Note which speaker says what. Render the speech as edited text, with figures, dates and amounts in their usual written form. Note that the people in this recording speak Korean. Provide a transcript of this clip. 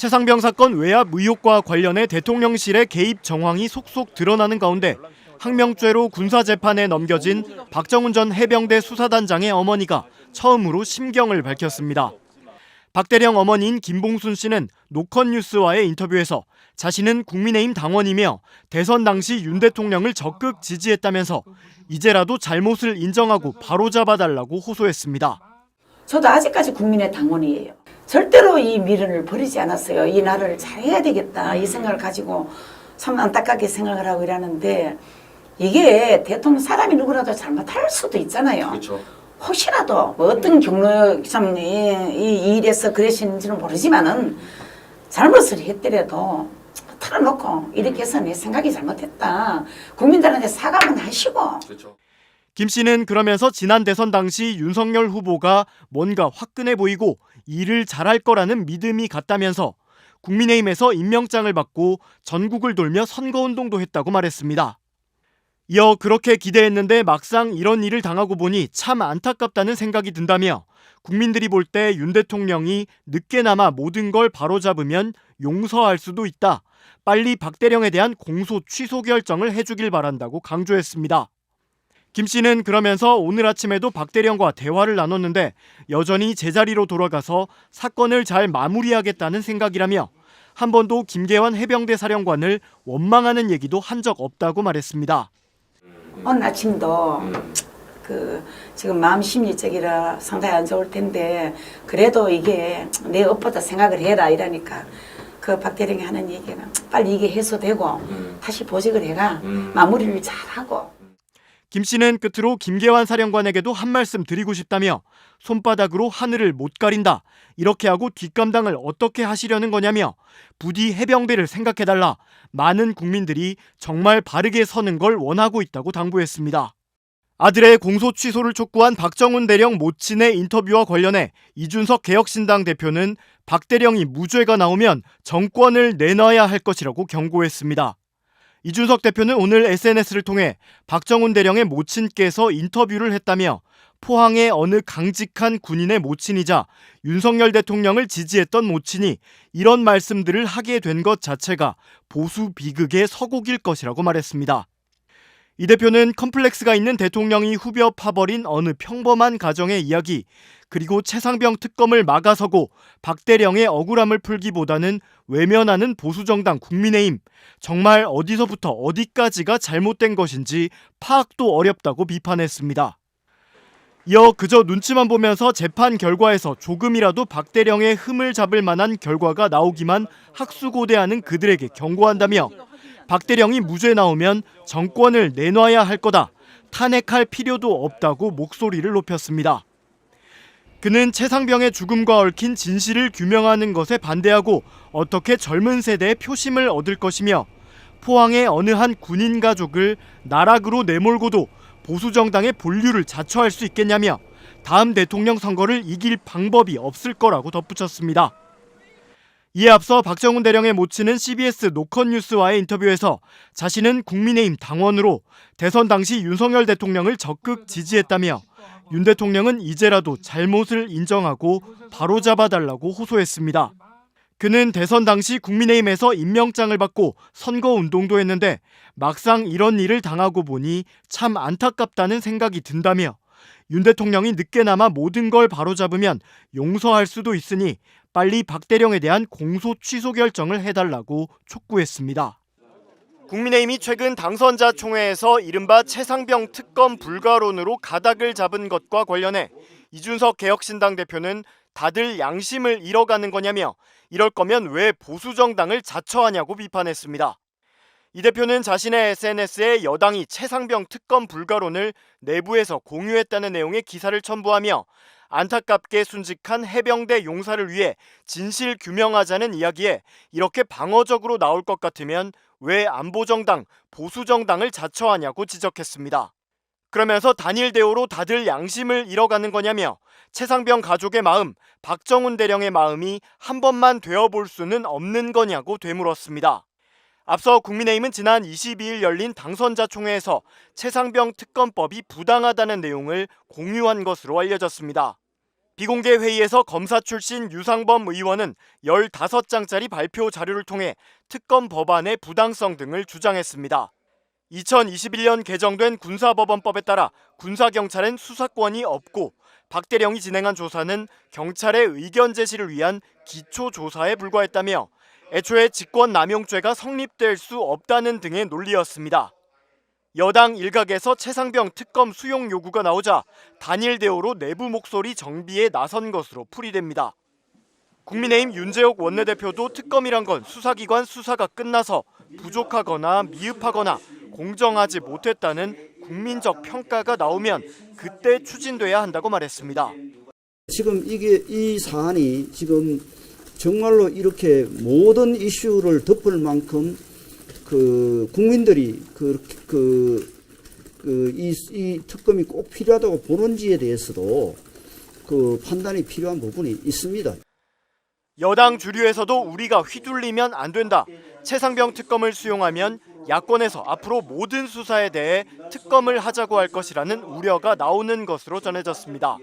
Speaker 1: 최상병 사건 외압 의혹과 관련해 대통령실의 개입 정황이 속속 드러나는 가운데 항명죄로 군사재판에 넘겨진 박정훈 전 해병대 수사단장의 어머니가 처음으로 심경을 밝혔습니다. 박대령 어머니인 김봉순 씨는 노컷뉴스와의 인터뷰에서 자신은 국민의힘 당원이며 대선 당시 윤 대통령을 적극 지지했다면서 이제라도 잘못을 인정하고 바로잡아달라고 호소했습니다.
Speaker 2: 저도 아직까지 국민의 당원이에요. 절대로 이 미련을 버리지 않았어요. 이 나라를 잘해야 되겠다 이 생각을 가지고 참 안타깝게 생각을 하고 이러는데 이게 대통령 사람이 누구라도 잘못할 수도 있잖아요.
Speaker 3: 그렇죠.
Speaker 2: 혹시라도 뭐 어떤 경로 참 이 일에서 그러시는지는 모르지만은 잘못을 했더라도 털어놓고 이렇게 해서 내 생각이 잘못했다. 국민들한테 사과 한번 하시고.
Speaker 3: 그렇죠.
Speaker 1: 김 씨는 그러면서 지난 대선 당시 윤석열 후보가 뭔가 화끈해 보이고 일을 잘할 거라는 믿음이 갔다면서 국민의힘에서 임명장을 받고 전국을 돌며 선거운동도 했다고 말했습니다. 이어 그렇게 기대했는데 막상 이런 일을 당하고 보니 참 안타깝다는 생각이 든다며 국민들이 볼 때 윤 대통령이 늦게나마 모든 걸 바로잡으면 용서할 수도 있다. 빨리 박대령에 대한 공소 취소 결정을 해주길 바란다고 강조했습니다. 김 씨는 그러면서 오늘 아침에도 박대령과 대화를 나눴는데 여전히 제자리로 돌아가서 사건을 잘 마무리하겠다는 생각이라며 한 번도 김계환 해병대 사령관을 원망하는 얘기도 한 적 없다고 말했습니다.
Speaker 2: 오늘 아침도 지금 마음 심리적이라 상당히 안 좋을 텐데 그래도 이게 내 업보다 생각을 해라 이러니까 그 박대령이 하는 얘기는 빨리 이게 해소되고 다시 보직을 해가 마무리를 잘하고.
Speaker 1: 김 씨는 끝으로 김계환 사령관에게도 한 말씀 드리고 싶다며 손바닥으로 하늘을 못 가린다. 이렇게 하고 뒷감당을 어떻게 하시려는 거냐며 부디 해병대를 생각해달라. 많은 국민들이 정말 바르게 서는 걸 원하고 있다고 당부했습니다. 아들의 공소 취소를 촉구한 박정훈 대령 모친의 인터뷰와 관련해 이준석 개혁신당 대표는 박 대령이 무죄가 나오면 정권을 내놔야 할 것이라고 경고했습니다. 이준석 대표는 오늘 SNS를 통해 박정훈 대령의 모친께서 인터뷰를 했다며 포항의 어느 강직한 군인의 모친이자 윤석열 대통령을 지지했던 모친이 이런 말씀들을 하게 된 것 자체가 보수 비극의 서곡일 것이라고 말했습니다. 이 대표는 컴플렉스가 있는 대통령이 후벼 파버린 어느 평범한 가정의 이야기, 그리고 최상병 특검을 막아서고 박대령의 억울함을 풀기보다는 외면하는 보수정당 국민의힘, 정말 어디서부터 어디까지가 잘못된 것인지 파악도 어렵다고 비판했습니다. 이어 그저 눈치만 보면서 재판 결과에서 조금이라도 박대령의 흠을 잡을 만한 결과가 나오기만 학수고대하는 그들에게 경고한다며 박대령이 무죄 나오면 정권을 내놔야 할 거다. 탄핵할 필요도 없다고 목소리를 높였습니다. 그는 최상병의 죽음과 얽힌 진실을 규명하는 것에 반대하고 어떻게 젊은 세대의 표심을 얻을 것이며 포항의 어느 한 군인 가족을 나락으로 내몰고도 보수정당의 본류를 자처할 수 있겠냐며 다음 대통령 선거를 이길 방법이 없을 거라고 덧붙였습니다. 이에 앞서 박정훈 대령의 모친은 CBS 노컷뉴스와의 인터뷰에서 자신은 국민의힘 당원으로 대선 당시 윤석열 대통령을 적극 지지했다며 윤 대통령은 이제라도 잘못을 인정하고 바로잡아달라고 호소했습니다. 그는 대선 당시 국민의힘에서 임명장을 받고 선거운동도 했는데 막상 이런 일을 당하고 보니 참 안타깝다는 생각이 든다며 윤 대통령이 늦게나마 모든 걸 바로잡으면 용서할 수도 있으니 빨리 박대령에 대한 공소 취소 결정을 해달라고 촉구했습니다. 국민의힘이 최근 당선자 총회에서 이른바 최상병 특검 불가론으로 가닥을 잡은 것과 관련해 이준석 개혁신당 대표는 다들 양심을 잃어가는 거냐며 이럴 거면 왜 보수정당을 자처하냐고 비판했습니다. 이 대표는 자신의 SNS에 여당이 최상병 특검 불가론을 내부에서 공유했다는 내용의 기사를 첨부하며 안타깝게 순직한 해병대 용사를 위해 진실 규명하자는 이야기에 이렇게 방어적으로 나올 것 같으면 왜 안보정당, 보수정당을 자처하냐고 지적했습니다. 그러면서 단일 대우로 다들 양심을 잃어가는 거냐며 최상병 가족의 마음, 박정훈 대령의 마음이 한 번만 되어볼 수는 없는 거냐고 되물었습니다. 앞서 국민의힘은 지난 22일 열린 당선자 총회에서 최상병 특검법이 부당하다는 내용을 공유한 것으로 알려졌습니다. 비공개 회의에서 검사 출신 유상범 의원은 15장짜리 발표 자료를 통해 특검 법안의 부당성 등을 주장했습니다. 2021년 개정된 군사법원법에 따라 군사경찰엔 수사권이 없고 박 대령이 진행한 조사는 경찰의 의견 제시를 위한 기초조사에 불과했다며 애초에 직권남용죄가 성립될 수 없다는 등의 논리였습니다. 여당 일각에서 최상병 특검 수용 요구가 나오자 단일 대오로 내부 목소리 정비에 나선 것으로 풀이됩니다. 국민의힘 윤재옥 원내대표도 특검이란 건 수사기관 수사가 끝나서 부족하거나 미흡하거나 공정하지 못했다는 국민적 평가가 나오면 그때 추진돼야 한다고 말했습니다.
Speaker 3: 지금 이 사안이 지금 정말로 이렇게 모든 이슈를 덮을 만큼 국민들이 이 특검이 꼭 필요하다고 보는지에 대해서도 판단이 필요한 부분이 있습니다.
Speaker 1: 여당 주류에서도 우리가 휘둘리면 안 된다. 최상병 특검을 수용하면 야권에서 앞으로 모든 수사에 대해 특검을 하자고 할 것이라는 우려가 나오는 것으로 전해졌습니다.